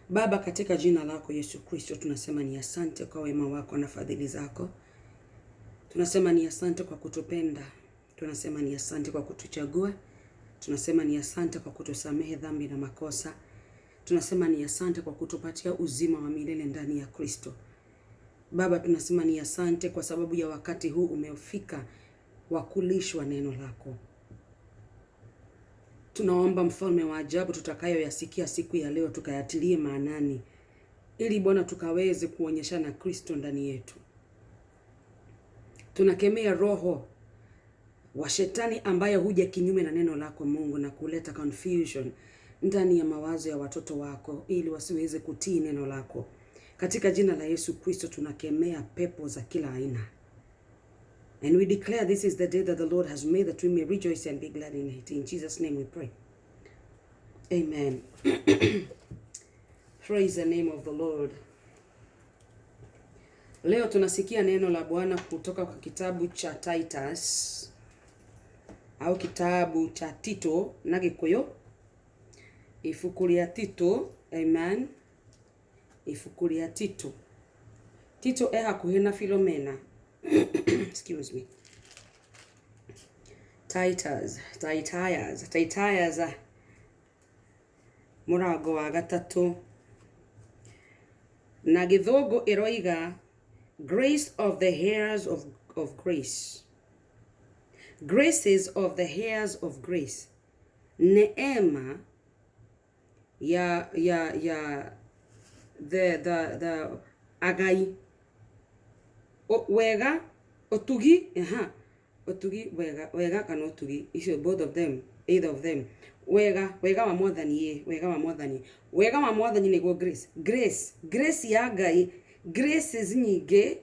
Baba, katika jina lako Yesu Kristo, tunasema ni asante kwa wema wako na fadhili zako. Tunasema ni asante kwa kutupenda. Tunasema ni asante kwa kutuchagua. Tunasema ni asante kwa kutusamehe dhambi na makosa. Tunasema ni asante kwa kutupatia uzima wa milele ndani ya Kristo. Baba, tunasema ni asante kwa sababu ya wakati huu umeufika wa kulishwa neno lako. Tunaomba mfalme wa ajabu tutakayoyasikia siku ya leo tukayatilie maanani, ili Bwana tukaweze kuonyeshana Kristo ndani yetu. Tunakemea roho wa shetani ambaye huja kinyume na neno lako Mungu na kuleta confusion ndani ya mawazo ya watoto wako ili wasiweze kutii neno lako. Katika jina la Yesu Kristo tunakemea pepo za kila aina. And we declare this is the day that the Lord has made, that we may rejoice and be glad in it. In Jesus' name we pray. Amen. Praise the name of the Lord. Leo tunasikia neno la Bwana kutoka kwa kitabu cha Titus au kitabu cha Tito na Gikuyu. Ifuku ria Tito, amen. Ifuku ria Tito. Tito hakuhi na Philomena. Excuse me. Titus. Mũrango wa gatatu. Na gĩthũngũ ĩroiga, grace of the heirs of grace. Graces of the heirs of grace. Neema the agai. Wega, otugi, otugi, wega kana otugi. Icio both of them, either of them. Wega wa mwathani wega wa mwathani. Wega wa mwathani nĩguo grace ya Ngai, graces nyingĩ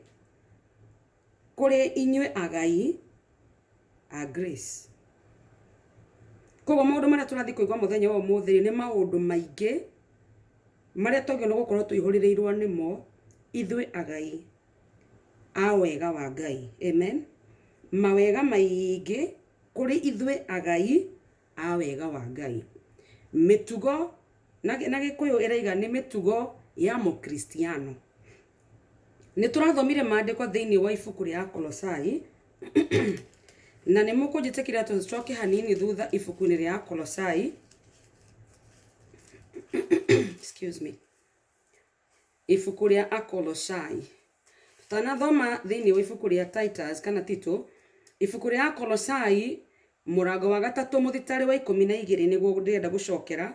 kũrĩ inyuĩ agai a grace. Koguo maũndũ marĩa tũrathiĩ kũigua mũthenya wa ũmũthĩ nĩ maũndũ maingĩ marĩa tũgĩo nĩ gũkorwo tũihũrĩrĩirwo nĩmo ithuĩ agai a wega wa Ngai. Amen. Mawega maingĩ kũrĩ ithuĩ agai a wega wa Ngai. Mĩtugo na Gĩkũyũ ĩraiga nĩ mĩtugo ya Mũkristiano. Nĩ tũrathomire maandĩko thĩinĩ wa ibuku rĩa Kolosai na nĩ mũkũnjĩtĩkĩra tũcoke hanini thutha ibuku-inĩ rĩa Kolosai. Excuse me. Ibuku rĩa Kolosai. Tanathoma thĩinĩ wa ibuku rĩa Titus kana Tito. Ibuku rĩa Kolosai mũrango wa gatatu mũthitari wa 12 nĩguo ndĩrenda gũcokera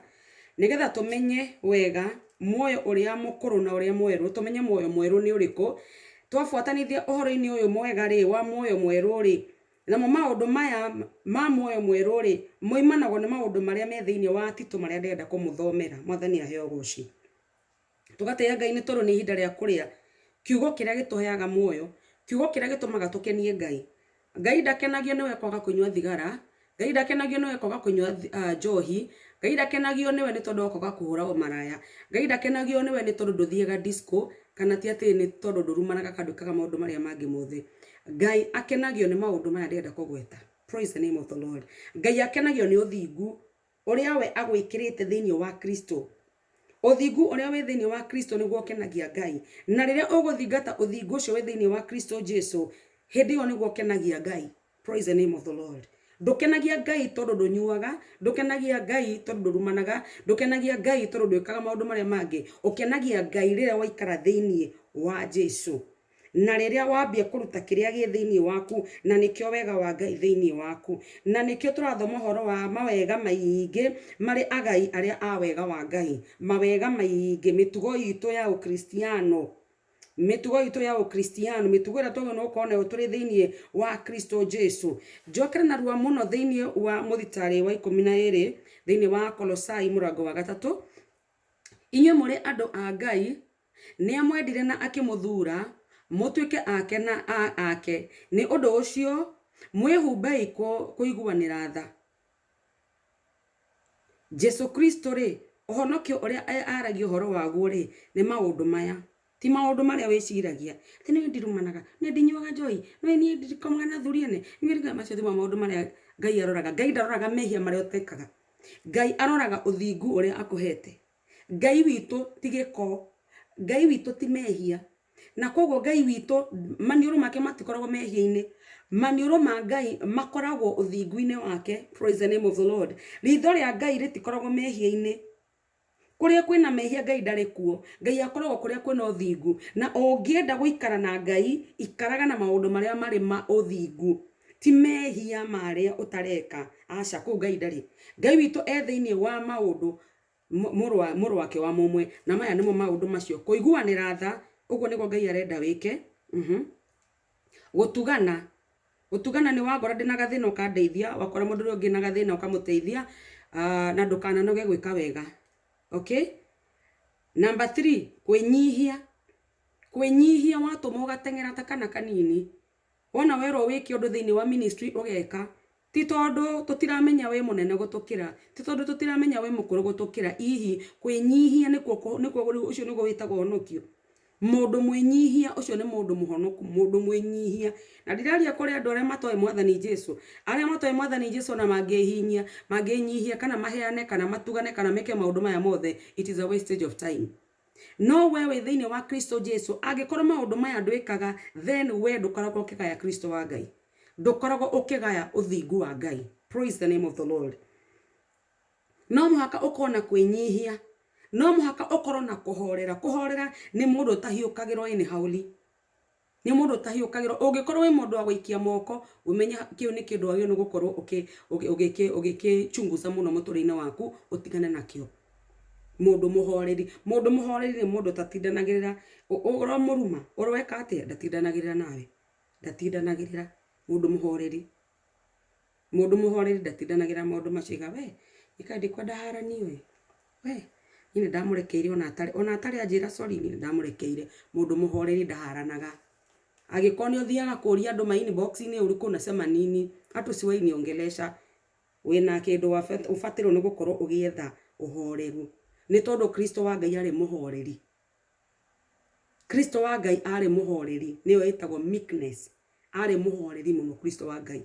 nĩgetha tũmenye wega muoyo ũrĩa mũkũrũ na ũrĩa mwerũ. Tũmenye muoyo mwerũ nĩ ũrĩkũ. Twabuatanithia ũhoro-inĩ ũyũ mwega rĩ wa muoyo mwerũ rĩ, namo maũndũ maya ma muoyo mwerũ rĩ moimanagwo nĩ maũndũ marĩa me thĩinĩ wa Tito marĩa ndĩrenda kũmũthomera. Mwathani aheo gũci. Tũgatĩĩa Ngai nĩ tondũ nĩ ihinda rĩa kũrĩa kiugo kĩrĩa gĩtũheaga muoyo, kiugo kĩrĩa gĩtũmaga tũkenie Ngai. Ngai ndakenagio nĩwe kwaga kũnyua thigara. Ngai ndakenagio nĩwe kwaga kũnyua njohi. Ngai ndakenagio nĩwe nĩ tondũ kwaga kũhũra ũmaraya. Ngai ndakenagio nĩwe nĩ tondũ ndũthiaga disco kana ti atĩ nĩ tondũ ndũrumanaga kandũkaga maũndũ marĩa mangĩ mothe. Ngai akenagio nĩ maũndũ maya ndĩrenda kũgweta. Praise the name of the Lord. Ngai akenagio nĩ ũthingu ũrĩa we agwĩkĩrĩte thĩinĩ wa Kristo. Ũthingu ũrĩa wĩ thĩinĩ wa Kristo nĩguo ũkenagia Ngai. Na rĩrĩa ũgũthingata ũthingu ũcio wĩ thĩinĩ wa Kristo Jesu, hĩndĩ ĩyo nĩguo ũkenagia Ngai. Praise the name of the Lord. Ndũkenagia Ngai tondũ ndũnyuaga, ndũkenagia Ngai tondũ ndũrumanaga, ndũkenagia Ngai tondũ ndwĩkaga maũndũ marĩa mangĩ. Ũkenagia Ngai rĩrĩa waikara thĩinĩ wa Jesu. Na rĩrĩa wambia kũruta kĩrĩa gĩ thĩinĩ waku, na nĩkĩo wega wa Ngai thĩinĩ waku. Na nĩkĩo tũrathoma ũhoro wa mawega maingĩ marĩ agai arĩa a wega wa Ngai. Mawega maingĩ, mĩtugo itũ ya Ũkristiano. Mĩtugo itũ ya Ũkristiano, mĩtugo ĩrĩa twagĩrĩirwo nĩ gũkorwo nayo tũrĩ thĩinĩ wa Kristo Jesu. Njokera narua mũno thĩinĩ wa mũthitari wa 12 thĩinĩ wa Kolosai mũrango wa gatatu. Inyuĩ mũrĩ andũ a Ngai, nĩ amwendire na akĩmũthura mũtuĩke ake na ake. Nĩ ũndũ ũcio mwĩhumbei kũiguanĩra tha. Jesu Kristo rĩ, ũhonokio ũrĩa aragia ũhoro waguo rĩ nĩ maũndũ maya. Ti maũndũ marĩa wĩciragia. Atĩ nĩ ndirumanaga, nĩ ndinyuaga njohi, nĩ niĩ ndikomaga na thuriene. Nĩ nginya macio thima maũndũ marĩa Ngai aroraga. Ngai ndaroraga mehia marĩa ũtekaga. Ngai aroraga ũthingu ũrĩa akũhete. Ngai witũ ti gĩko, Ngai witũ ti mehia, na koguo Ngai witũ maniũrũ make matikoragwo mehia-inĩ, maniũrũ ma Ngai makoragwo ũthingu-inĩ wake. Praise the name of the Lord. Ritho rĩa Ngai rĩtikoragwo mehia-inĩ. Kuria kwina mehia Ngai ndarĩ kuo. Ngai akoragwo kuria kwina ũthingu, na ũngĩenda gũikara na Ngai ikaraga na maũndũ marĩa marĩ ma ũthingu, ti mehia marĩa ũtareka. Aca, kũu Ngai ndarĩ. Ngai witũ thĩinĩ wa maũndũ mũrũ wake wa mũmwe, na maya nĩmo maũndũ macio: kũiguanĩra tha, ũguo nĩguo Ngai arenda wĩke. Gũtugana nĩ wagora ndĩna gathĩna ũkandeithia, wakora mũndũ ũrĩa ũngĩ na gathĩna ũkamũteithia, na ndũkananoge gwĩka wega. Okay? Number 3, kwĩnyihia. Kwĩnyihia watũma ũgateng'era ta kana kanini. Wona werwo wĩke ũndũ thĩinĩ wa ministry ũgeka, ti tondũ tũtiramenya wĩ mũnene gũtũkĩra, ti tondũ tũtiramenya wĩ mũkũrũ gũtũkĩra. Ihi kwĩnyihia nĩkuo ũcio nĩguo wĩtagwo ũhonokio. Mũndũ mwĩnyihia ũcio nĩ mũndũ mũhonoku, mũndũ mwĩnyihia. Na ndiraria kũrĩ andũ arĩa matoe Mwathani Jesu. Arĩa matoe Mwathani Jesu na mangĩnyihia kana maheane kana matugane kana meke maũndũ maya mothe, it is a wastage of time. No wewe thĩinĩ wa Kristo Jesu, angĩkorwo maũndũ maya ndwĩkaga, then we ndũkoragwo ũkĩgaya Kristo wa Ngai, ndũkoragwo ũkĩgaya ũthingu wa Ngai. Praise the name of the Lord. No mũhaka ũkorwo na kwĩnyihia, no mũhaka ũkorwo na kũhorera. Kũhorera nĩ mũndũ ũtahiũkagĩrwo anyhow. Nĩ mũndũ ũtahiũkagĩrwo. Ũngĩkorwo wĩ mũndũ wa gũikia moko, ũmenye kĩu nĩ kĩndũ wagĩrĩirwo nĩ gũkorwo ũgĩkĩchunguza mũno mũtũrĩre-inĩ waku, ũtigane nakĩo. Mũndũ mũhoreri nĩ mũndũ ũtatindanagĩrĩra. Ũro mũruma ũroweka atĩa, ndatindanagĩrĩra nawe, ndatindanagĩrĩra. Mũndũ mũhoreri ndatindanagĩrĩra maũndũ macio. We ikandi kwa ndaharanio we nĩ ndamũrekeire, ona atarĩ anjĩra sorry, nĩ ndamũrekeire. Mũndũ mũhoreri ndaharanaga. Agĩkorwo nĩ ũthiaga kũria andũ ma inbox-inĩ ũrĩkũ unasema nini, hata usiwahi niongelesha. Wĩna kĩndũ ũbatĩrwo nĩ gũkorwo ũgĩetha ũhoreru, nĩ tondũ Kristo wa Ngai arĩ mũhoreri. Kristo wa Ngai arĩ mũhoreri, nĩyo ĩtagwo meekness. Arĩ mũhoreri mũno Kristo wa Ngai.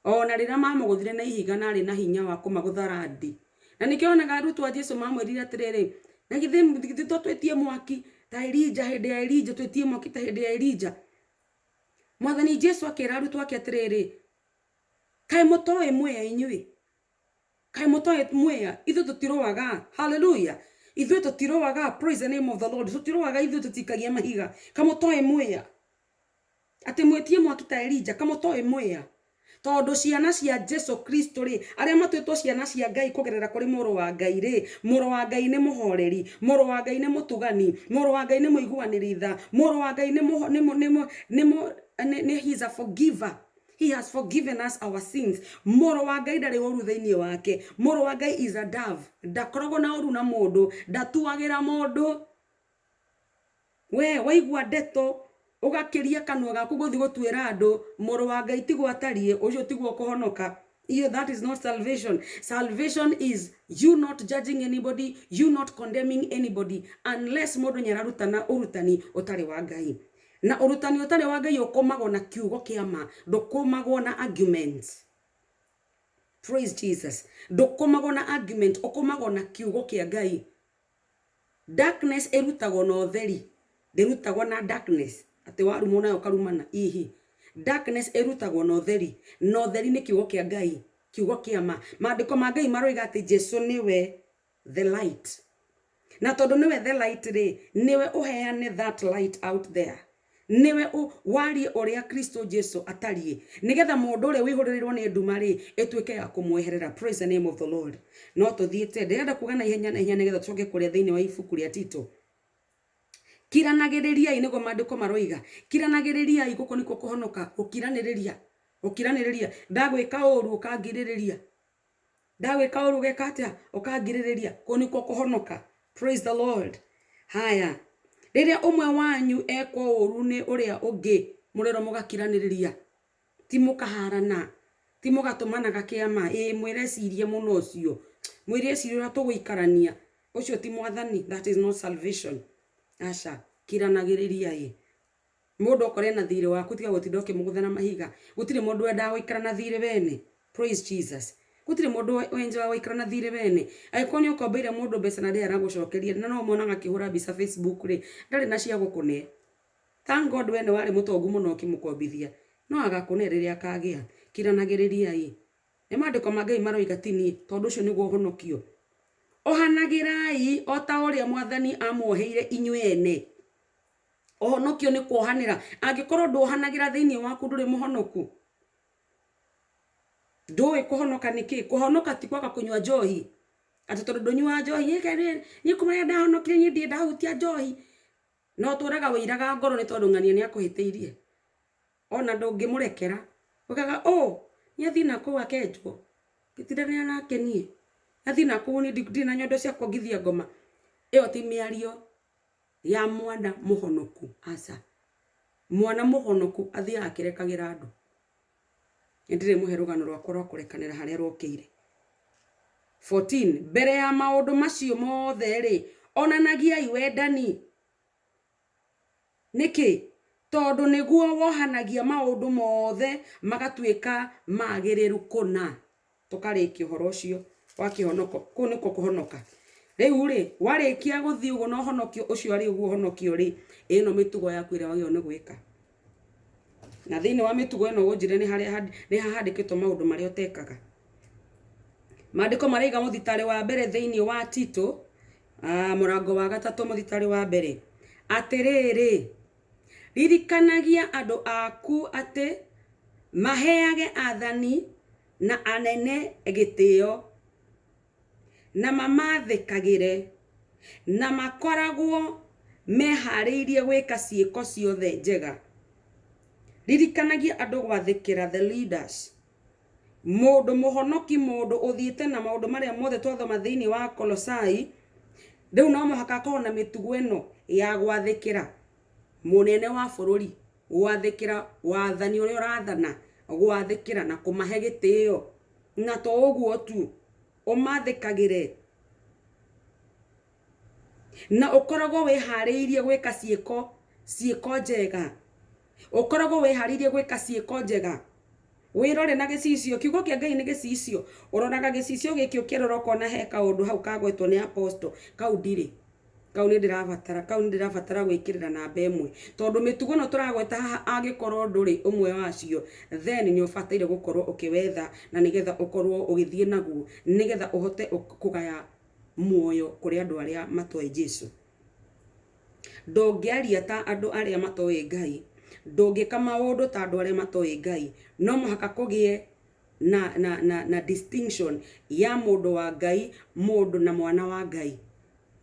Ona rĩrĩa mamũgũthire na ihiga na arĩ na hinya wa kũmagũtha radi. Na nĩkĩo onaga arutwo a Jesu mamwĩrire atĩrĩrĩ, na githĩ twĩtie mwaki ta Elija hĩndĩ ya Elija, twĩtie mwaki ta hĩndĩ ya Elija. Mwathani Jesu akĩra arutwo ake atĩrĩrĩ, kaĩ mũtoĩ mwĩa inyuĩ? Kaĩ mũtoĩ mwĩa? Ithuĩ tũtirũaga. Hallelujah. Ithuĩ tũtirũaga. Praise the name of the Lord. Tũtirũaga, ithuĩ tũtikagia mahiga. Kaĩ mũtoĩ mwĩa? Atĩ mwĩtie mwaki ta Elija, kaĩ mũtoĩ mwĩa? Tondũ ciana cia Jesu Kristo rĩ, arĩa matuĩtwo ciana cia Ngai kũgerera kũrĩ mũrũ wa Ngai rĩ, mũrũ wa Ngai nĩ mũhoreri, mũrũ wa Ngai nĩ mũtugani, mũrũ wa Ngai nĩ mũiguanĩri tha, mũrũ wa Ngai he is a forgiver. He has forgiven us our sins. Mũrũ wa Ngai ndarĩ ũru thĩinĩ wake. Mũrũ wa Ngai is a dove. Ndakoragwo na ũru na mũndũ, ndatuagĩra mũndũ. We waigua ndeto ũgakĩria kanua gaku gũthiĩ gũtuĩra andũ, mũrũ wa Ngai tiguo atariĩ, ũcio tiguo kũhonoka. That is not salvation. Salvation is you not judging anybody, you not condemning anybody, unless mũndũ nĩararutana ũrutani ũtarĩ wa Ngai. Na ũrutani ũtarĩ wa Ngai ũkomagwo na kiugo kĩa ma, ndũkomagwo na arguments. Praise Jesus. Ndũkomagwo na argument, ũkomagwo na kiugo kĩa Ngai. Darkness ĩrutagwo na ũtheri, ndĩrutagwo na darkness. Atĩ warumwo nayo karumana. Ihi darkness ĩrutagwo na ũtheri, na ũtheri nĩ kiugo kĩa Ngai, kiugo kĩa ma. Maandĩko ma Ngai maroiga atĩ Jesu nĩwe the light. Na tondũ nĩwe the light rĩ, nĩwe ũheane that light out there. Niwe warie ũrĩa Kristo Jesu atariĩ, nigetha mũndũ ũrĩa wĩhũrĩrĩrwo nĩ nduma rĩ, ĩtuĩke ya kũmweherera. Praise the name of the Lord. No tũthiĩte, ndĩrenda kuga na ihenya nigetha tũcoke kũrĩa thĩinĩ wa ibuku rĩa Tito. Kiranagĩrĩriai nĩguo maandĩko maroiga. Kiranagĩrĩriai, gũkũ nĩkuo kũhonoka. Ũkiranĩrĩria. Ndagwĩka ũũru ũkangirĩrĩria. Ndagwĩka ũũru ũgeka atĩa? Ũkangirĩrĩria. Kũu nĩkuo kũhonoka. Praise the Lord. Haya. Rĩrĩa ũmwe wanyu ekwo ũũru nĩ ũrĩa ũngĩ, mũrero mũgakiranĩrĩria. Ti mũkaharana. Ti mũgatũmanaga kĩama. Mwĩrecirie mũno ũcio. Mwĩrecirie ũrĩa tũgũikarania. Ũcio ti Mwathani. That is not salvation. Aca, kiranagĩrĩriai. Mũndũ okore na thirĩ waku tiga gũtinda ũkĩmũgũtha na mahiga. Gũtirĩ mũndũ wendaga gũikara na thirĩ wene. Praise Jesus. gutire mundu wenje wa ikara na thire bene aikonyo ukombeire mundu mbeca na ndera gucokeria na no mona ngakihura mbica Facebook ri ndari na cia gukune. Thank God wene wari mutongu muno kimukombithia no agakune riria akagia kiranagiriria ni mandiko mangai maroiga tini tondu ucio niguo honokio. Ohanagirai ota uria mwathani amuoheire inyuene. Ohonokio ni kuohanira. Angikorwo nduohanagira thiini waku nduri muhonoku. Ndui kuhonoka niki? Kuhonoka ti kwaga kunywa njohi. Ati tondu ndunywa njohi ni kumaya ndahonokire ni ndie ndahutia njohi. No turaga wiraga ngoro ni tondu ng'ania ni akuhiteirie. Ona ndungimurekera. Ukaga ni athina ku akenjwo. Gitidania nake nie. Athina ku ni ndina nyondo cia kongithia ngoma. Iyo ti miario ya mwana muhonoku. Asa mwana muhonoku athia akirekagira andu. Ndire muherugano rwakwa rwa kurekanira haria rokire. 14 mbere ya maundu macio mothe ri onanagia iwendani. Niki tondu niguo wohanagia maundu mothe magatuika magiriru kuna. Tukariki uhoro ucio wa kihonoko ku niko kuhonoka. Riu ri warikia guthii ugo no honokio ucio ari ugo honokio ri ino mitugo yaku ira wagio ni gwika. Na thiini wa mitugo ino unjire ni haria ni hahadikitwo maundu maria utekaga. Mandiko maraiga muthitari wa mbere thiini wa Tito murango wa 3 muthitari wa mbere atiriri ririkanagia andu aku ati maheage athani na anene gitio na mamathikagire na makoragwo mehariirie gwika ciiko ciothe njega. Ririkanagia andu gwathikira the leaders. Mundu muhonoki mundu uthiite na maundu maria mothe twathoma thiini wa Kolosai. Riu no muhaka korwo na mitugo ino ya gwathikira munene wa bururi, gwathikira wathani uria urathana, gwathikira na kumahe gitio na to uguo tu umathikagire na ukoragwo wihariirie gwika ciiko njega. Ukoragwo wihariirie gwika ciiko njega. Wirore na gicicio kiugo kia Ngai ni gicicio. Uroraga gicicio gikio kiroro kona he kaundu hau kagwetwo ni apostle kau ndiri. Kau ni ndirabatara gwikirira namba imwe. Tondu mitugo no turagweta haha agikorwo nduri umwe wacio then ni ubataire gukorwo ukiwetha na nigetha ukorwo ugithie naguo nigetha uhote kugaya muoyo kuri andu aria matoe Jesu. Ndongiaria ta andu aria matoe Ngai. Ndongika maundu ta andu aria matoe Ngai. No muhaka kugie na distinction ya mundu wa Ngai, mundu na mwana wa Ngai.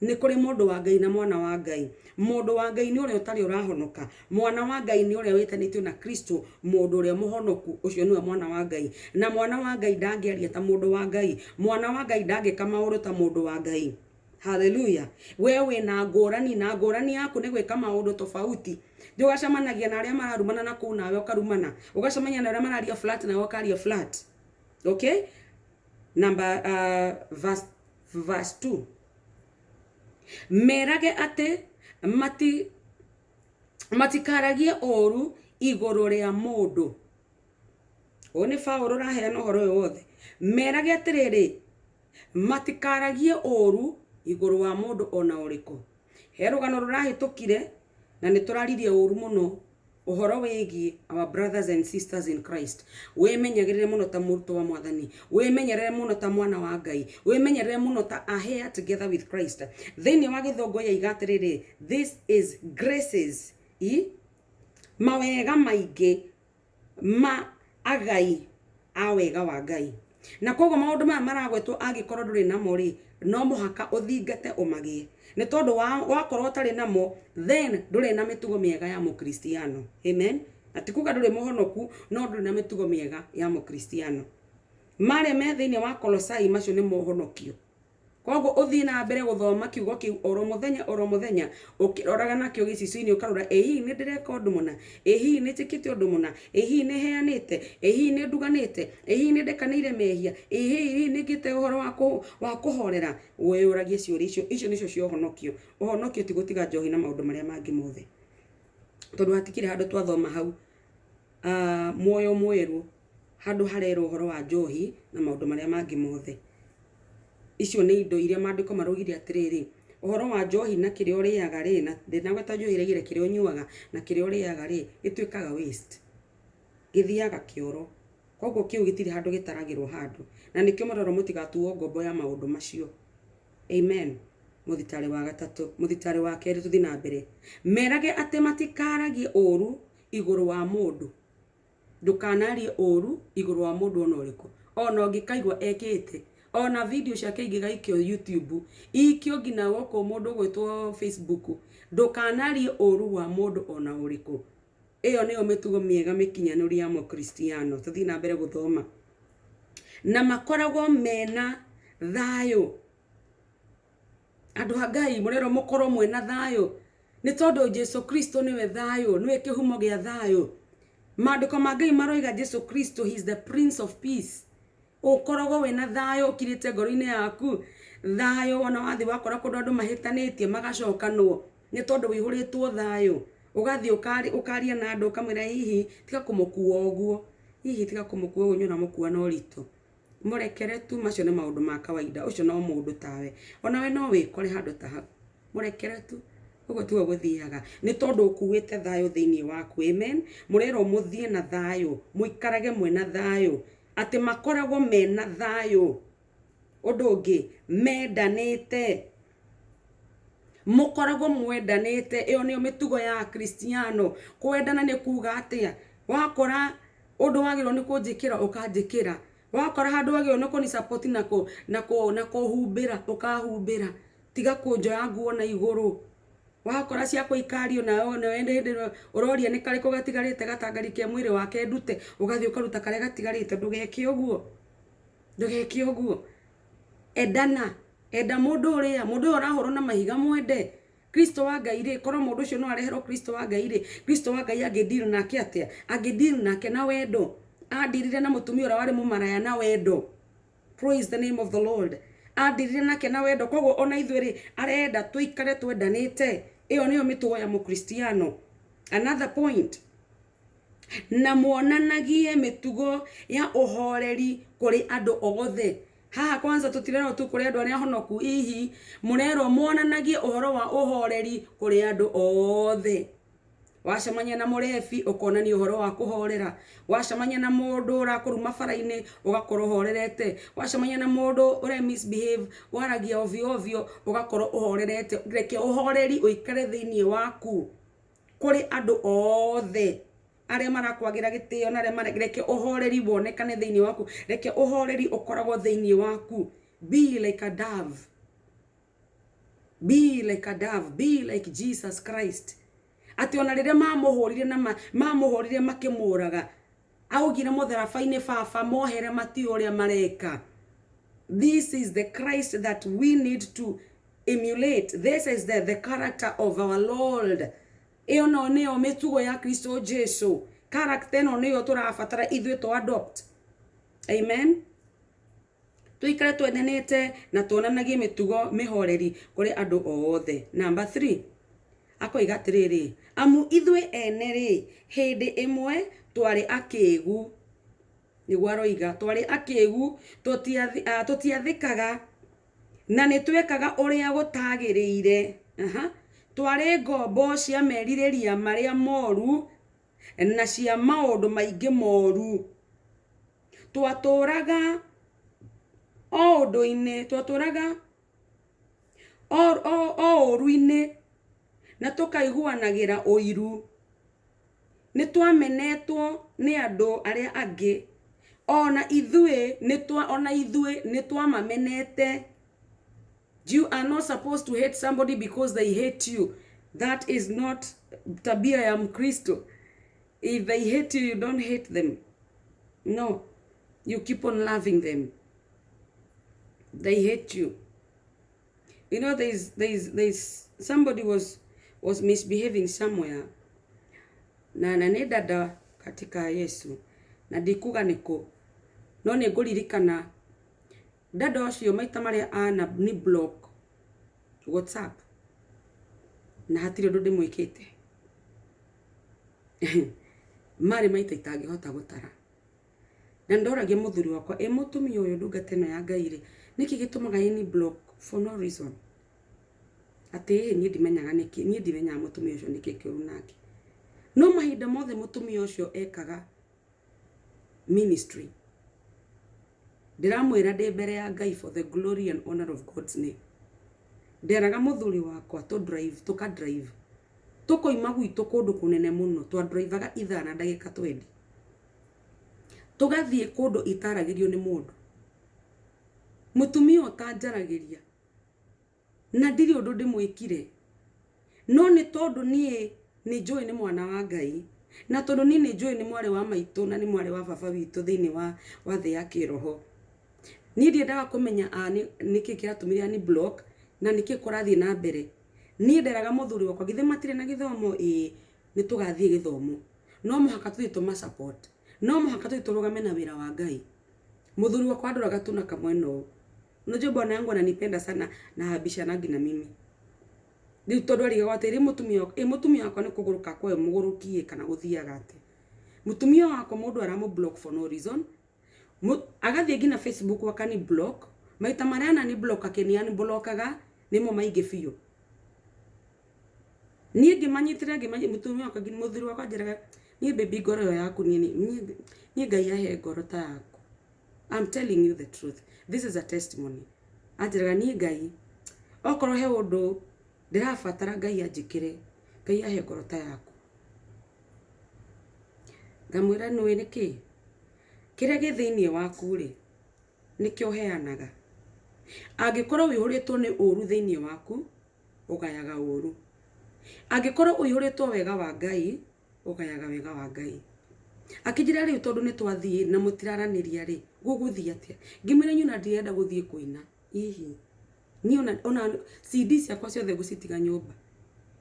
Ni kuri mundu wa Ngai na mwana wa Ngai. Mundu wa Ngai ni uria utari urahonoka. Mwana wa Ngai ni uria witanitio na Kristo, mundu uria muhonoku ucio niwe mwana wa Ngai. Na mwana wa Ngai ndangiaria ta mundu wa Ngai. Mwana wa Ngai ndangika maundu ta mundu wa Ngai. Hallelujah. Wewe na ngorani yaku ni gwika maundu tofauti. Ndugacamanagia na aria mararumana na ku nawe ukarumana. Ugacamania na aria mararia flat na ukaria flat. Okay? Number verse 2. Merage ate matikaragie oru iguru ria mundu. One Paulo raheana uhoro uyu wothe. Merage atiriri matikaragie oru iguru wa mundu ona uriku. He rugano rurahitukire na nituraririe oru muno uhoro wigi our brothers and sisters in Christ. Wemenyagirire muno ta murto wa mwathani. Wemenyerere muno ta mwana wa Ngai. Wemenyerere muno ta here together with Christ. Then wa githongo ya igatiriri, this is graces mawega maingi ma agai awega wa Ngai. Na kogo maundu maya maragwetwo agikorwo nduri namo ri no muhaka uthingate umagie. Ni tondu wakorwo tari namo then nduri na mitugo miega ya mukristiano. Amen. Atikuga nduri muhonoku no nduri na mitugo miega ya mukristiano. Mare me thiini wa Kolosai macio ni muhonokio. Kogo uthii na mbere guthoma kiugo kiu oro muthenya ukiroraga nakio gicicio-ini ukarora hihi ni ndireka undu muna, hihi ni njikite undu muna, hihi ni heanite, hihi ni nduganite, hihi ni ndekanire mehia, hihi ni ngite uhoro wa kuhorera. Weyuragie ciuria icio nicio cio honokio. Uhonokio ti gutiga njohi na maundu maria mangi mothe. Tondu hatikire handu twathoma hau muoyo mweru handu harero horo wa njohi na maundu maria mangi mothe. Icio ni indo iria maandiko marugire atiriri, uhoro wa njohi na kiria uriaga ri, na ndinagweta njohi irigire kiria unyuaga na kiria uriaga ri, gituikaga waste, githiaga kioro. Koguo kiu gitiri handu gitaragirwo handu, na nikio maroro mutigatuo ngombo ya maundu macio. Amen. Muthitari wa gatatu, muthitari wa keri, tuthi na mbere. Merage ati matikaragie uru iguru wa mundu. Ndukanarie uru iguru wa mundu ona uriku. Ona ngikaigwa ekite, ona video ciake ingigaikio YouTube, ikio ngina woko mundu gwitwo Facebook. Ndukanarie uru wa mundu ona uriku. Iyo niyo mitugo miega mikinyanuri ya Mukristiano. Tuthi na mbere guthoma. Na makoragwo mena thayo. Andu Ngai murero mukorwo mwena thayo, ni tondu Jesu Kristo niwe thayo, niwe kihumo gia thayo. Maandiko ma Ngai maroiga Jesu Kristo, he is the Prince of Peace. Ukoragwo wena thayo ukirite ngoro-ini yaku, thayo ona wathi wakora kundu andu mahitanitie magacokanwo, ni tondu wihuritwo thayo. Ugathi ukaria na andu ukamwira hihi tiga kumukua uguo, hihi tiga kumukua uguo, nyona mukua no rito. Murekere tu, macio ni maundu ma kawaida. Ucio no mundu tawe, ona we no wikore handu ta hau. Murekere tu, uguo tu guthiaga, ni tondu ukuwite thayo thiini waku. Amen. Murero muthie na thayo, muikarage mwena thayo, ati makoragwo mena thayo. Undu ungi, mendanite, mukoragwo mwendanite. Iyo niyo mitugo ya Kristiano. Kwendana ni kuga atia? Wakora undu wagirwo ni kunjikira ukanjikira, wakora handu wagirwo ni kuni support nako humbira ukahumbira, tiga kunjoya nguo na iguru. Wakora ciakwa ikario na wende hindi uroria ni kari kugatigarite gatangari kia mwiri wake ndute, ugathi ukaruta kare gatigarite. Ndugeke uguo, ndugeke uguo. Edana, enda mundu uria urahoro na mahiga mwende. Kristo wa Ngai ri, korwo mundu ucio no arehero Kristo wa Ngai ri, Kristo wa Ngai angideal nake atia? Angideal nake na wendo. Adirire na mutumia ura wari mumaraya na wendo. Praise the name of the Lord. Adirire nake na wendo. Koguo ona ithuĩ ri arenda tuikare twendanite. Iyo niyo mitugo ya Mukristiano. Another point, na muonanagie mitugo ya uhoreri kuri andu othe. Haha kwanza tutirero tu kuri andu aria honoku, ihi murero muonanagie uhoro wa uhoreri kuri andu othe. Wacemania na murebi ukonania uhoro wa kuhorera. Wacemania na mundu urakuruma bara-ini ugakorwo uhorerete. Wacemania na mundu ure misbehave, waragia ovyo ovyo, ugakorwo uhorerete. Reke uhoreri uikare thiini waku kuri andu othe aria marakwagira gitio na aria reke uhoreri wonekane thiini waku. Reke uhoreri ukoragwo thiini waku. Be like a dove, be like a dove, be like Jesus Christ. Ati ona riria mamuhurire na mamuhurire makimuraga, augire mutharabaini baba mohere mati uria mareka. This is the Christ that we need to emulate. This is the character of our Lord. Iyo no niyo mitugo ya Kristo Jesu. Character no niyo turabatara ithuĩ to adopt. Amen. Tuikare twendanite na tuonanagie mitugo mihoreri kuri andu othe. Number 3. Akoiga atiriri, amu ithuĩ ene ri hindi imwe twari akigu. Niguo aroiga twari akigu, tutiathikaga na nitwekaga uria gutagiriire. Twari ngombo cia meririria maria moru na cia maundu maingi moru. Twaturaga o undu-ini, twaturaga o uru-ini na tukaiguanagira uiru. Ni twamenetwo ni andu aria angi, ona ithuĩ ni twamamenete. You are not supposed to hate somebody because they hate you. That is not tabia ya Mkristo. If they hate you, you don't hate them. No, you keep on loving them. They hate you. You know, there's somebody was misbehaving somewhere. Na ni dada katika Yesu. Na ndikuga niko. No ni nguririkana dada ucio maita maria ana ni block WhatsApp. Na hatiri undu ndimwikite. Mari maita itangihota gutara. na ndoragia muthuri wakwa mutumia uyu ndungata ino ya Ngai ri niki gitumaga ini block for no reason ati ni ndimenyaga niki ni ndimenyaga mutumia ucio niki kiuru nake no mahinda mothe mutumia ucio ekaga ministry ndiramwira ndi mbere ya Ngai for the glory and honor of God's name nderaga muthuri wakwa to drive tuka drive tukoima gwitu kundu kunene muno twa drivaga ithana ndagika 20 tugathie kundu itaragirio ni mundu mutumia utanjaragiria na ndiri undu ndimwikire no ni tondu nie ni njui ni mwana wa Ngai na tondu nie ni njui ni mwari wa maitu na ni mwari wa baba witu thiini wa thi ya kiroho nie ndiendaga kumenya niki kiratumire ni block na niki kurathie na mbere nie nderaga muthuri wakwa githe matire na githomo ni tugathie githomo no muhaka tuthi tuma support no muhaka tuthi turugame na wira wa Ngai muthuri wakwa ndoraga tuna kamweno unajua bwana yangu ananipenda sana na habishana na mimi ndi tondu ariga gwatiri mutumia wakwa ni kuguruka kwa mugurukie kana guthiaga ate mutumia wakwa mundu aramu block for no reason agathie ngina Facebook wakani block maita mariana ni block akenia ni blockaga nimo maingi biu nie ngimanyitire mutumia wakwa ngini muthuri wakwa njeraga nie baby ngoro yaku nie Ngai ahe ngoro ta yaku I'm telling you the truth this is a testimony anjeraga nie Ngai okoro he undu ndirabatara Ngai anjikire Ngai ahe ngoro ta yaku ngamwira nwe niki kiria githiini waku ri nikio heanaga angikorwo wihuritwo ni uru thiini waku ugayaga uru angikorwo uihuritwo wega wa Ngai ugayaga wega wa Ngai akijira ri tondu ni twathie na mutiraraniria ri guguthie atia ngimira nyuna ndienda guthie kuina hihi ni ona CD ciakwa ciothe gucitiga nyumba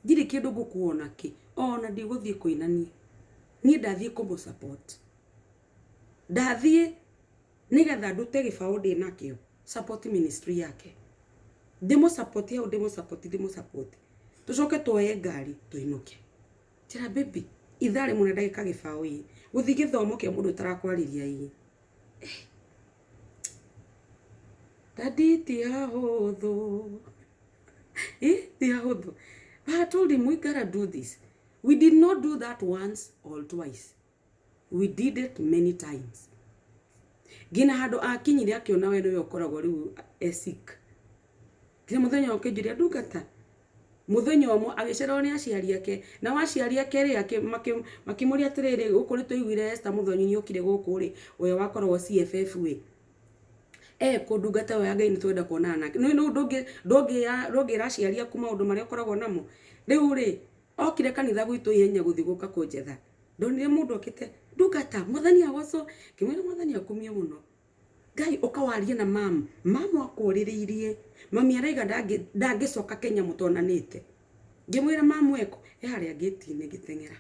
ndiri kindu ngukuona ki ona ndiguthie kuina ni ndathie kumu support ndathie nigetha ndute gibao ndi nakio support ministry yake ndimo support tucoke tuoye ngari tuinuke tira baby ithari muna ndagika gibao ii guthi githomo kia mundu tarakwariria ii Daddy tia hotho tia hotho but I told him we gotta do this. We did not do that once or twice, we did it many times. Gina hado akinyire akiona we niwe ukoragwo riu sick kire muthenya ukijuria ndungata muthenya umwe agicera ni aciari ake na waciari ake ri ake makimuria atiriri guku ri tuiguire Esther muthonyi ni ukire guku ri uyo wakorwo CFF we kundungata we Ngai ni twenda kuonana nake no ndongi raciaria kuma undu maria ukoragwo namo riu ri okire kanitha gwitu ihenya guthi guka kunjetha ndonire mundu okite ndungata muthani agoco kimwira muthani akumie muno Ngai ukawaria na mam akuririirie mami araiga ndangicoka Kenya mutonanite ngimwira mam weko haria gitine gitengera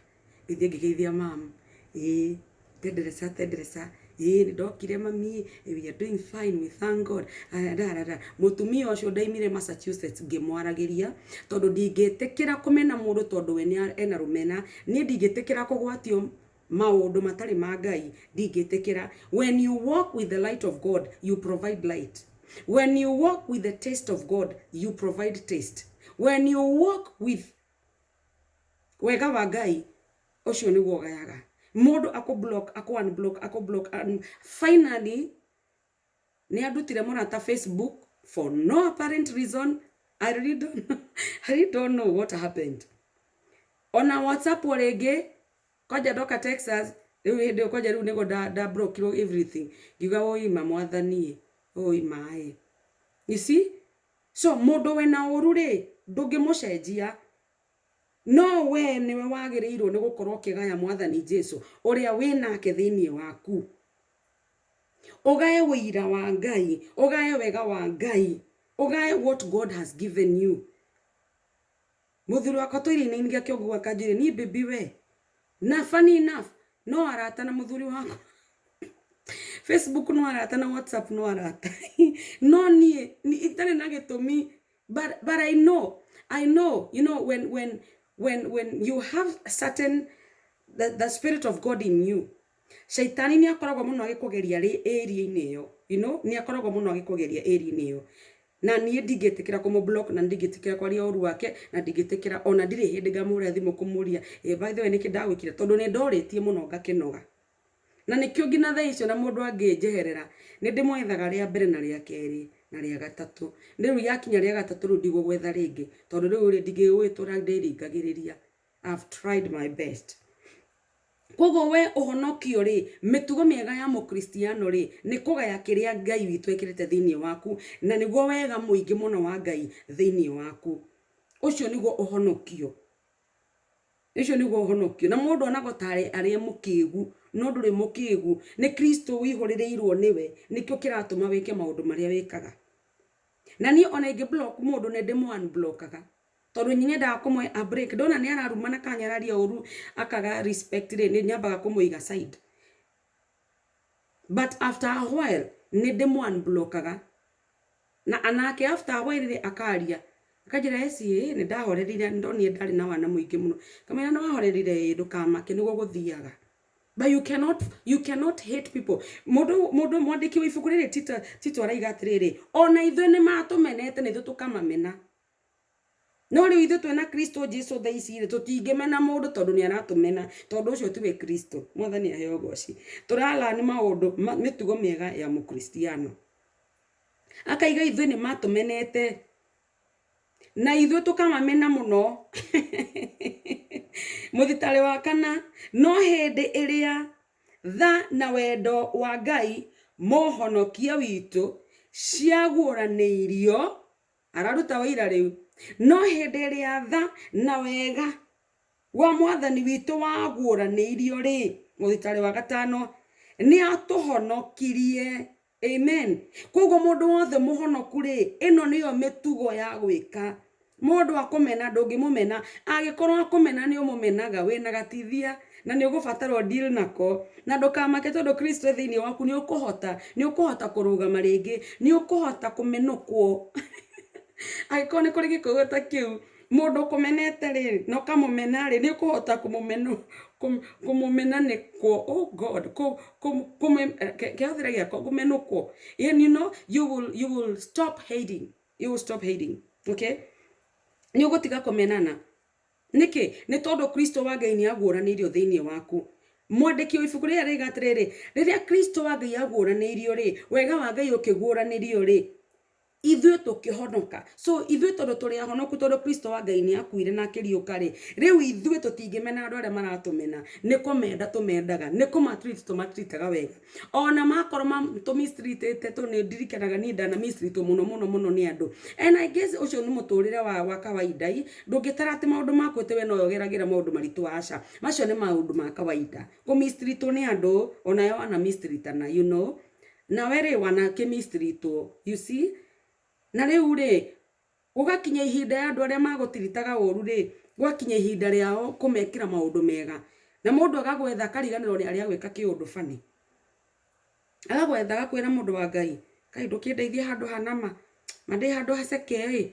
githie ngigeithia mam tenderesa ni ndokire mami we are doing fine we thank God mutumia ucio ndaimire Massachusetts ngimwaragiria tondu ndingitikira kumena mundu tondu we ni ena rumena ni ndingitikira kugwatio maundu matari ma Ngai ndingitikira. When you walk with the light of God you provide light. When you walk with the taste of God you provide taste. When you walk with wega wa Ngai ucio ni guogayaga mundu ako unblock and finally ni adutire murata Facebook for no apparent reason. I really don't know what happened. Ona WhatsApp orege koja doka Texas riu koja riu nego da block everything giga oima mwathanie oima you see so mundu we na urure ndugimucenjia no we niwe wagirirwo ni gukorwo kigaya mwathani Jesu uria we nake thiini waku ugaye wira wa Ngai ugaye wega wa Ngai ugaye what God has given you. Muthuru akatoire ni ngia kiongo akajire ni baby we na funny enough no arata na muthuri wako Facebook no arata na WhatsApp no arata no ni itane na gitumi but I know you know when you have certain the spirit of God in you Shaitani ni akoragwo muno agikugeria area-inĩ iyo, you know, ni akoragwo muno agikugeria area-inĩ iyo. Na niĩ ndingĩtĩkĩra kũmũ-block, na ndingĩtĩkĩra kwaria ũru wake, na ndingĩtĩkĩra ona ndirĩ hĩndĩ ngamũhũrĩra thimũ kũmũria by the way nĩkĩ ndagwĩkire, tondũ nĩ ndorĩtie mũno ngakĩnoga. Na nĩkĩo nginya thaa icio na mũndũ angĩnjeherera nĩ ndĩmwethaga rĩa mbere na rĩa kerĩ na rĩa gatatũ. Rĩu yakinya rĩa gatatũ rĩu ndigũgwetha rĩngĩ, tondũ rĩu ndingĩgwĩtũra ndĩringagĩrĩria. I've tried my best. Koguo we ũhonokio rĩ, mĩtugo mĩega ya mũkristiano rĩ, nĩ kũgaya kĩrĩa Ngai witũ ekĩrĩte thĩinĩ waku, na nĩguo wega mũingĩ mũno wa Ngai thĩinĩ waku. Ũcio nĩguo ũhonokio. Ũcio nĩguo ũhonokio. Na mũndũ onagwo tarĩ arĩ mũkĩgu, no ndũrĩ mũkĩgu, nĩ Kristo wĩihũrĩrĩirwo nĩwe, nĩkĩo kĩratũma wĩke maũndũ marĩa wĩkaga. Na niĩ ona ingĩ-block mũndũ nĩ ndĩmũ-unblockaga. Tondũ nyendaga kũmwe a break, ndona nĩ araruma na kanyararia ũru akaga respect rĩ, nĩ nyambaga kũmũiga side. But after a while nĩ ndĩmũ-unblockaga. Na anake after a while rĩ akaria. Akajira eci nĩ ndahorerire, ndonire ndarĩ na wana mũingĩ mũno. Kamenya nĩ wahorerire ndũkamake nĩguo gũthiaga. But you cannot hate people. Mũndũ mwandĩki wa ibuku rĩrĩ Tito araiga atĩrĩrĩ, ona ithuĩ nĩ matũmenete na ithuĩ tũkamamena. No rĩu ithuĩ twĩna Kristo Jesu thaa ici rĩ, tũtingĩmena mũndũ tondũ nĩ aratũmena, tondũ ũcio tiwe Kristo. Mwathani aheo goci. Tũralani maũndũ mĩtugo mĩega ya mũkristiano. Akaiga ithuĩ nĩ matũmenete na ithuĩ tũkamamena mũno. Mũthitari wa kana, no hĩndĩ ĩrĩa tha na wendo wa Ngai mũhonokia witũ ciaguũranĩirio, araruta wĩra rĩu, no hĩndĩ ĩrĩa tha na wega wa Mwathani witũ waguũranĩirio rĩ, mũthitari wa gatano, nĩ atũhonokirie. Amen. Koguo mũndũ wothe mũhonoku rĩ, ĩno nĩyo mĩtugo ya gwĩka. Mũndũ akũmena ndũngĩmũmena, agĩkorwo akũmena nĩ ũmũmenaga wĩna gatithia, na nĩ ũgũbatara deal nako, na ndũkamake tondũ Kristo thĩinĩ waku nĩ ũkũhota kũrũgama rĩngĩ, nĩ ũkũhota kũmenũkwo. Agĩkorwo nĩ kũrĩ gĩkũyũ ta kĩu, mũndũ ũkũmenete rĩ, na ũkamũmena rĩ, nĩ ũkũhota kũmũmena nĩkwo. Oh God, kĩhũthĩra gĩakwa kũmenũkwo. And you know, you will stop hating. You will stop hating. Okay? Nĩ ũgũtiga kũmenana. Nĩkĩ? Nĩ tondũ Kristo wa Ngai nĩ aguũranĩirio thĩinĩ waku. Mwandĩki wa ibuku rĩrĩa rĩiga atĩrĩrĩ, rĩrĩa Kristo wa Ngai aguũranĩirio rĩ, wega wa Ngai ũkĩguũranĩrio rĩ, ithuĩ tũkĩhonoka. So ithuĩ tondũ tũrĩ ahonoku tondũ Kristo wa Ngai nĩ akuire na akĩriũka rĩ, rĩu ithuĩ tũtingĩmena andũ arĩa maratũmena, nĩ kũmenda tũmendaga, nĩ kũmatreat tũmatritaga wega. Ona makorwo tũmistritĩte, nĩ ndirikanaga niĩ ndanamistritwo mũno nĩ andũ. And I guess ũcio nĩ mũtũrĩre wa kawaida. Ndũngĩtara atĩ maũndũ maku atĩ we no ũgeragĩra maũndũ maritũ aca. Macio nĩ maũndũ ma kawaida. Kũmistritwo nĩ andũ, ona yo wanamistritana, you know. Na were wanakĩmistritwo, you see. Na rĩu rĩ, gũgakinya ihinda ya andũ arĩa magũtiritaga ũru rĩ, gũgakinya ihinda rĩao kũmekĩra maũndũ mega. Na mũndũ agagwetha akariganĩrwo nĩ arĩa gwĩka kĩũndũ bani. Agagwetha agakwĩra mũndũ wa Ngai, Ngai ndũkĩndeithie handũ hanama, mandĩ handũ haceke ĩ.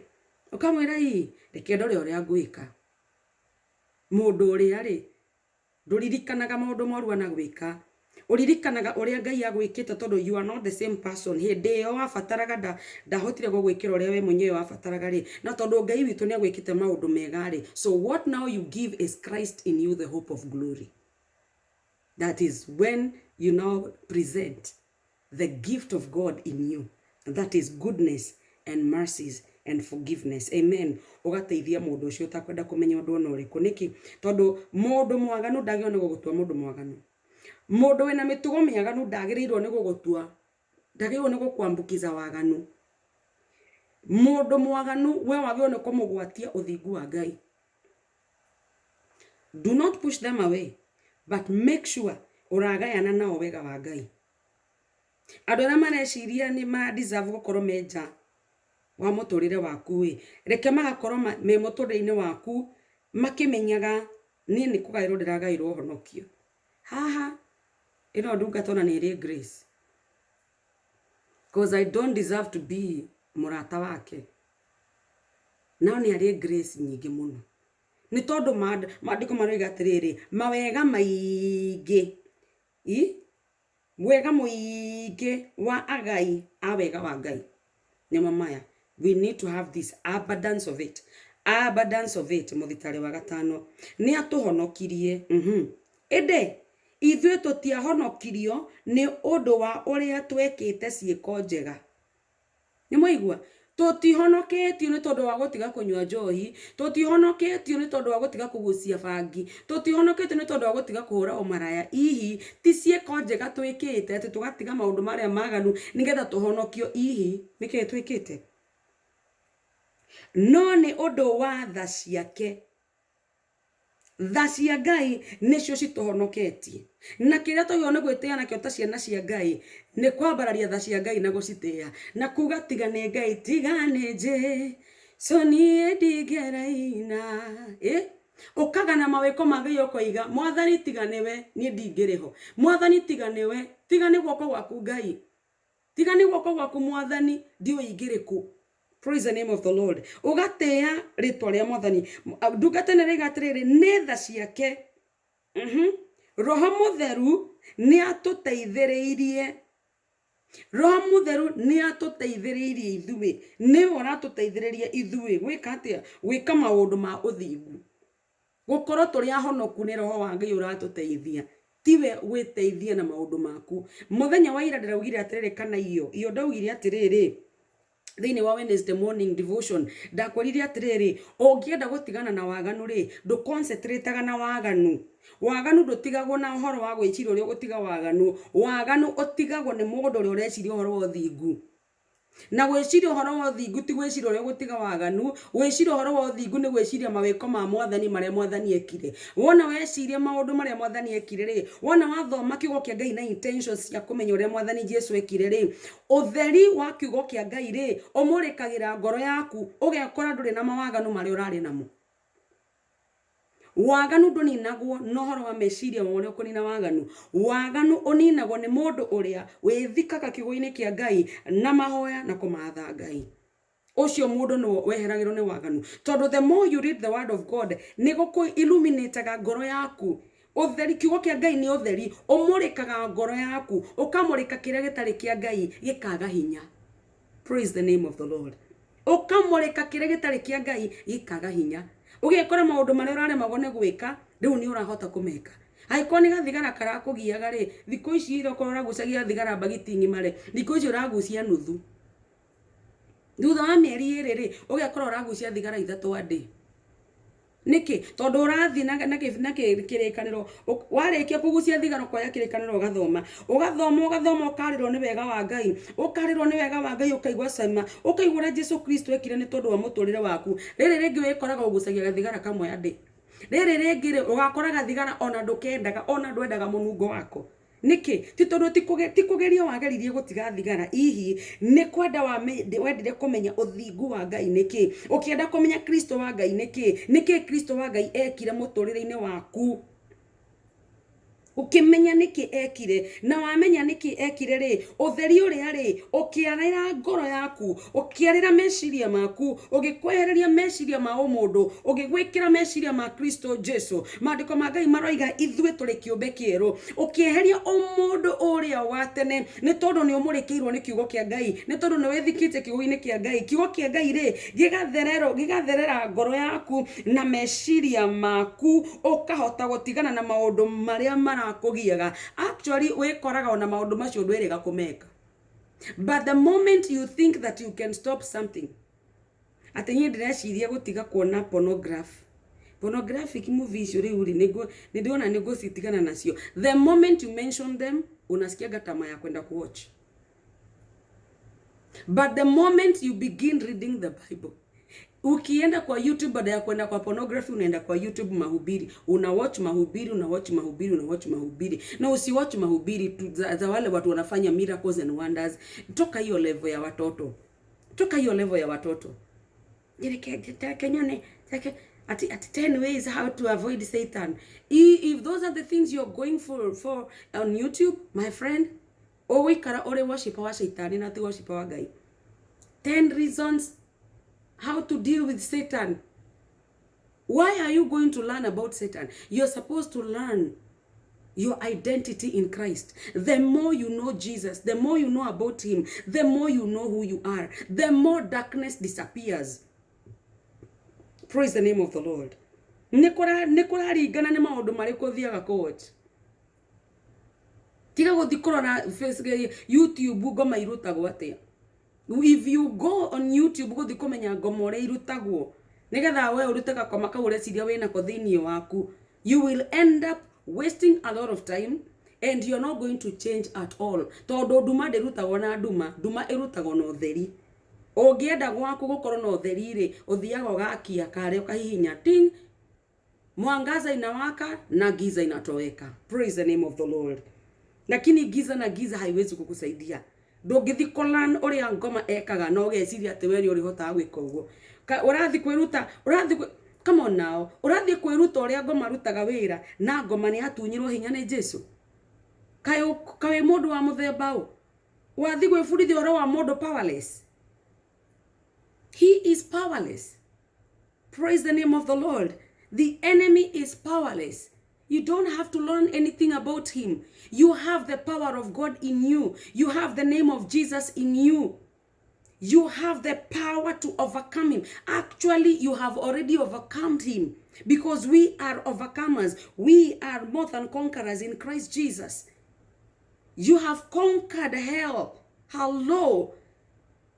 Ũkamwĩra reke ndore ũrĩa ngwĩka. Mũndũ ũrĩa rĩ, ndũririkanaga maũndũ moru anagwĩka. Ũririkanaga ũrĩa Ngai agwĩkĩte tondũ you are not the same person. Hĩndĩ ĩyo wabataraga ndahotire gũgwĩkĩra ũrĩa we mwenyewe wabataraga rĩ, na tondũ Ngai witũ nĩ agwĩkĩte maũndũ mega rĩ. So what now you give is Christ in you, the hope of glory. That is when you now present the gift of God in you. And that is goodness and mercies and forgiveness. Amen. Ũgateithia mũndũ ũcio utakwenda kũmenya ũndũ ona ũrĩkũ. Nĩkĩ? Tondũ mũndũ mwaganu ndagĩrĩirwo nĩ gũgũtua mũndũ mwaganu. Mũndũ wĩna mĩtugo mĩaganu ndagĩrĩirwo nĩ gũgũtua, ndagĩrĩirwo nĩ gũkwambukiza waganu. Mũndũ mwaganu we wagĩrĩirwo nĩ kũmũgwatia ũthingu wa Ngai. Do not push them away, but make sure ũragayana nao wega wa Ngai. Andũ arĩa mareciria nĩ ma deserve gũkorwo menja wa mũtũrĩre waku reke magakorwo me mũtũrĩre-inĩ waku makĩmenyaga niĩ nĩ kũgaĩrwo ndĩragaĩrwo ũhonokio. Haha ĩno ndungata ona nĩ ĩrĩ grace, because I don't deserve to be mũrata wake. No nĩ arĩ grace nyingĩ mũno. Nĩ tondũ maandĩko maroiga atĩrĩrĩ, mawega maingĩ wega muingi wa agai a wega wa Ngai ni mamaya. We need to have this abundance of it. Abundance of it. Muthitari wa gatano ni atuhonokirie ende ithuĩ tũtiahonokirio nĩ ũndũ wa ũrĩa twekĩte ciĩko njega. Nĩ mwaigua? Tũtihonoketio nĩ tondũ wa gũtiga kũnyua njohi, tũtihonoketio nĩ tondũ wa gũtiga kũgucia bangi, tũtihonoketio nĩ tondũ wa gũtiga kũhũra ũmaraya. Ihi ti ciĩko njega twĩkĩte atĩ tũgatiga maũndũ marĩa maganu nĩgetha tũhonokio. Ihi nĩkĩ twĩkĩte? No nĩ ũndũ wa tha ciake. Tha cia Ngai nĩcio citũhonoketie. Na kĩrĩa tũgĩrĩirwo nĩ gwĩtĩĩa nakĩo ta ciana cia Ngai nĩ kwambararia tha cia Ngai na gũcitĩĩa na kuga tiga nĩ Ngai, tiga nĩ Jesũ niĩ ndingĩraina. Ũkaga na mawĩko ma Ngai ũkoiga Mwathani tiga nĩwe niĩ ndingĩrĩho. Mwathani tiga nĩwe, tiga nĩ guoko gwaku Ngai, tiga nĩ guoko gwaku Mwathani, ndiũĩ ingĩrĩkũ. Praise the name of the Lord. Ugatea ritwa rĩa Mwathani. Ndungata nĩ rĩgatirĩrĩ nĩ tha ciake. Roho Mutheru nĩ atũteithĩrĩirie. Roho Mutheru nĩ atũteithĩrĩirie ithuĩ. Nĩ aratũteithĩrĩria ithuĩ gwĩka atĩa? Gwĩka maũndũ ma ũthingu. Gũkorwo tũrĩ ahonoku nĩ Roho wa Ngai ũratũteithia. Tiwe gwĩteithia na maũndũ maku. Mũthenya wa ira ndĩraugire atĩrĩrĩ kana iyo ndaugire atĩrĩrĩ thĩinĩ wa Wednesday morning devotion ndakwĩrire atĩrĩrĩ ũngĩenda gũtigana na waganu rĩ ndũconcentrateaga na waganu. Waganu ndũtigagwo na ũhoro wa gwĩciria ũrĩa ũgũtiga waganu. Waganu ũtigagwo nĩ mũndũ ũrĩa ũreciria ũhoro wa ũthingu. Na gwĩciria ũhoro wa ũthingu ti gwĩciria ũrĩa ũgũtiga waganu. Gwĩciria ũhoro wa ũthingu nĩ gwĩciria mawĩko ma Mwathani marĩa Mwathani ekire. Wona weciria maũndũ marĩa Mwathani ekire rĩ, wona wathoma kiugo kĩa Ngai na intentions cia kũmenya ũrĩa Mwathani Jesũ ekire rĩ, ũtheri wa kiugo kĩa Ngai rĩ ũmũrĩkagĩra ngoro yaku, ũgekora ndũrĩ na mawaganu marĩa ũrarĩ namo. Waganu ndũninagwo na ũhoro wa meciria ũrĩa ũkũnina waganu. Waganu ũninagwo nĩ mũndũ ũrĩa wĩthikaga kiugo-inĩ kĩa Ngai na mahoya na kũmatha Ngai. Ũcio mũndũ no weheragĩrwo nĩ waganu. Tondũ the more you read the word of God nĩ gũkũ illuminateaga ngoro yaku. Ũtheri kiugo kĩa Ngai nĩ ũtheri ũmũrĩkaga ngoro yaku, ũkamũrĩka kĩrĩa gĩtarĩ kĩa Ngai gĩkaga hinya. Praise the name of the Lord. Ũkamũrĩka kĩrĩa gĩtarĩ kĩa Ngai gĩkaga hinya. Ũgekora maũndũ marĩa ũraremagwo nĩ gwĩka rĩu nĩ ũrahota kũmeka. Angĩkorwo nĩ gathigara karakũgiaga rĩ, thikũ ici ũkorwo ũragucagia thigara bagiti ng'ima rĩ, thikũ ici ũragucia nuthu. Thutha wa mĩeri ĩrĩ rĩ, ũgekora ũragucia thigara ithatũ a day. Nĩkĩ? Tondũ ũrathiĩ na kĩrĩkanĩro. Warĩkia kũgucia thigara ũkoya kĩrĩkanĩro ũgathoma. Ũgathoma ũkarĩrwo nĩ wega wa Ngai. Ũkarĩrwo nĩ wega wa Ngai ũkaigua cama. Ũkaigua ũrĩa Jesũ Kristo ekire nĩ tondũ wa mũtũrĩre waku. Rĩrĩ rĩngĩ wĩkoraga ũgucagia gathigara kamwe a day. Rĩrĩ rĩngĩ rĩ ũgakora gathigara ona ndũkendaga, ona ndwendaga mũnungo wako. Nĩkĩ? Ti tondũ ti kũgeria wageririe gũtiga thigara. Ihi nĩ kwenda wendire kũmenya ũthingu wa Ngai nĩkĩ. Ũkĩenda kũmenya Kristo wa Ngai nĩkĩ. Nĩkĩ Kristo wa Ngai ekire mũtũrĩre-inĩ waku. Ukimenya niki ekire na wamenya niki ekire ri utheri uria ri ukiarira ngoro yaku ukiarira meciria maku ugikwehereria meciria ma umundu ugigwikira meciria ma Kristo Jesu maandiko ma Ngai maroiga ithue turi kiumbe kieru ukieheria umundu uria wa tene ni tondu ni umurikiirwo ni kiugo kia Ngai ni tondu ni wethikite kiugo-ini kia Ngai kiugo kia Ngai ri gigatherera ngoro yaku na meciria maku ukahota gutigana na maundu maria kugiaga actually wekoraga ona maundu macio ndweriga kumeka but the moment you think that you can stop something atenye ndireciria gutiga kuona pornographic movies riu ri ndiona nego citigana nacio the moment you mention them unasikia gatama ya kwenda kuwatch but the moment you begin reading the Bible ukienda kwa YouTube baada ya kwenda kwa pornography unaenda kwa YouTube mahubiri watch mahubiri na usiwatch mahubiri za wale watu wanafanya miracles and wonders toka hiyo level ya watoto kenyone at 10 ways how to avoid Satan if those are the things you're going for on YouTube my friend owikara ore worship wa Satan na ti worship wa Ngai 10 reasons how to deal with Satan. Why are you going to learn about Satan? You're supposed to learn your identity in Christ. The more you know Jesus, the more you know about him, the more you know who you are, the more darkness disappears. Praise the name of the Lord. Nikora rigana ne maundu mariko thiaga coach. Tiga guthi kurora Facebook, YouTube ngoma irutagwo atia. If you go on YouTube guthi kumenya ngoma ore irutagwo, nigetha we urute gakoma kau ureciria wina ko thiini waku, you will end up wasting a lot of time and you're not going to change at all. Tondu nduma ndirutagwo na nduma irutagwo na utheri. Ungienda gwaku gukorwo na utheri ri, uthiaga ugakia kare ukahihinya ting, mwangaza inawaka na giza inatoweka. Praise the name of the Lord. Lakini giza na giza haiwezi kukusaidia. Ndungithi kolan uria ngoma ekaga no geciria ati we ni urihota gwika uguo. Urathi kwiruta, come on now. Urathi kwiruta uria ngoma rutaga wira na ngoma ni atunyirwo hinya ni Jesu. Kae mundu wa muthemba u. Wathi gwibundithia uhoro wa mundu powerless. He is powerless. Praise the name of the Lord. The enemy is powerless. You don't have to learn anything about him. You have the power of God in you. You have the name of Jesus in you. You have the power to overcome him. Actually, you have already overcome him because we are overcomers. We are more than conquerors in Christ Jesus. You have conquered hell. Hello.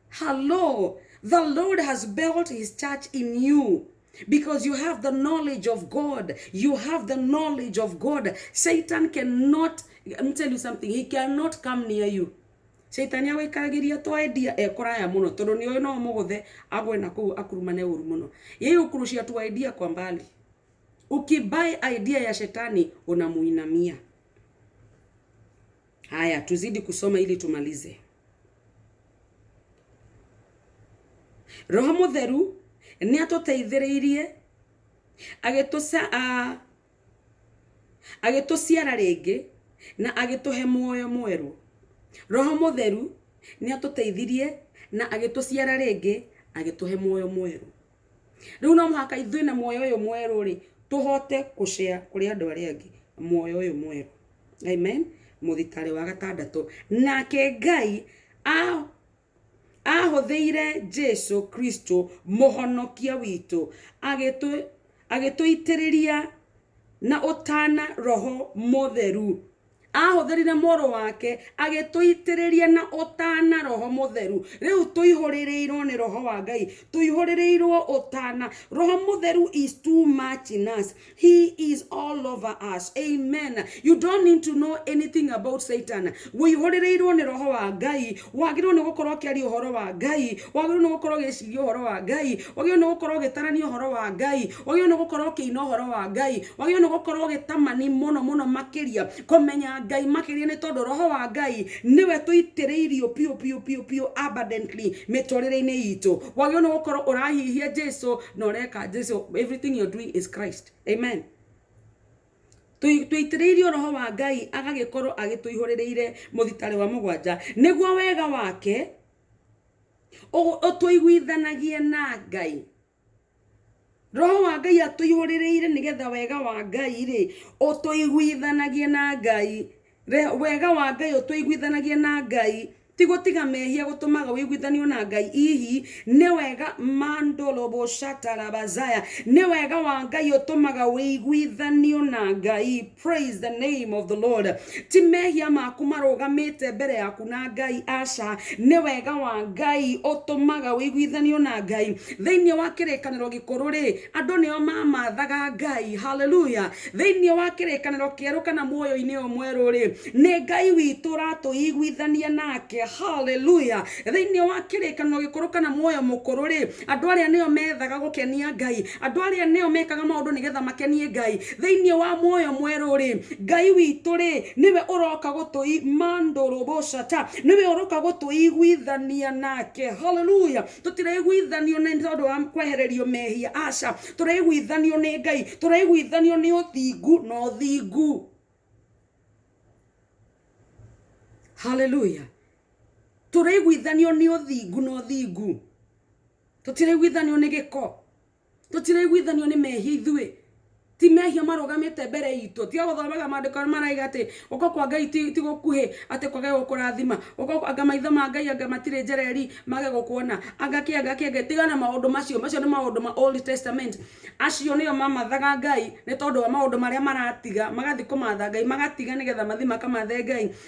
Hello. The Lord has built his church in you. Because you have the knowledge of God. You have the knowledge of God. Satan cannot, let me tell you something, he cannot come near you. Satan yawe karagiria to idea ekoraya muno tondu ni no muguthe agwe na ku akurumane uru muno. Yeye ukurushia tu idea kwa mbali. Ukibai idea ya shetani unamuinamia. Haya, tuzidi kusoma ili tumalize. Roho Mutheru ni atuteithiriirie agituciara ringi na agituhe muoyo mweru. Roho Mutheru ni atuteithirie na agituciara ringi agituhe muoyo mweru. Riu no muhaka ithui na muoyo uyu mweru ri tuhote kushare kuri andu aria angi muoyo uyu mweru. Amen. Muthitari wa gatandatu, nake Ngai ahotheire Jesu Kristo muhonokia witu agituitiriria na utana Roho Mutheru. Ahotherire moro wake agituitiriria na utana Roho Mutheru. Riu tuihuririrwo ni Roho wa Ngai, tuihuririrwo utana. Roho Mutheru is too much in us. He is all over us. Amen. You don't need to know anything about Satan. Wihuririrwo ni Roho wa Ngai, wagirwo ni gukorwo kiari uhoro wa Ngai, wagirwo ni gukorwo giciria uhoro wa Ngai, wagirwo ni gukorwo gitarania uhoro wa Ngai, wagirwo ni gukorwo kiina uhoro wa Ngai, wagirwo ni gukorwo gitamani muno makiria kumenya Ngai makiria ni tondu Roho wa Ngai niwe tuitiriirio pio abundantly mitorire-ini itu. Wagirwo ni gukorwo urahihia Jesu na ureka Jesu. Everything you're doing is Christ. Amen. Tuitiriirio Roho wa Ngai agagikorwo agituihurireire muthitari wa mugwanja niguo wega wake utuiguithanagie na Ngai. Roho wa Ngai atuihurireire nigetha wega wa Ngai ri utuiguithanagie na Ngai. Wega wa Ngai utuiguithanagie na Ngai. Tigotiga mehia gutumaga wiguithanio na Ngai. Ihi ni wega mandolobo shatarabazaya. Ni wega wa Ngai utumaga wiguithanio na Ngai. Praise the name of the Lord. Ti mehia maku marugamite mbere yaku na Ngai aca. Ni wega wa Ngai utumaga wiguithanio na Ngai. Thiini wa kirikaniro gikuru ri andu nio mamathaga Ngai. Hallelujah. Thiini wa kirikaniro kieru kana muoyo-ini omweru ri ni Ngai witu ratuiguithania nake. Hallelujah. Thiini wa kirikaniro gikuru kana muoyo mukuru ri andu aria nio methaga gukenia Ngai, andu aria nio mekaga maundu nigetha makenie Ngai. Thiini wa muoyo mweru ri Ngai witu ri niwe uroka gutui mandoroboshata, niwe uroka gutuiguithania nake. Hallelujah. Tutireiguithanio ni tondu wa kwehererio mehia aca, tureiguithanio ni Ngai, tureiguithanio ni uthingu no thingu. Hallelujah. Tureiguithanio ni uthingu no thingu. Tutireiguithanio ni giko, tutireiguithanio ni mehia ithui. ti mehia marugamite mbere itu ti guthomaga mandiko maraiga ati uko kwa Ngai ti gukuhi ati kwa Ngai gukurathima uko anga maitho ma Ngai anga matire njereri mage gukuona anga kienge tigana maundu macio ni maundu ma Old Testament acio nio mamathaga Ngai ni tondu wa maundu maria maratiga magathi kumatha Ngai magatiga nigetha mathi makamathe Ngai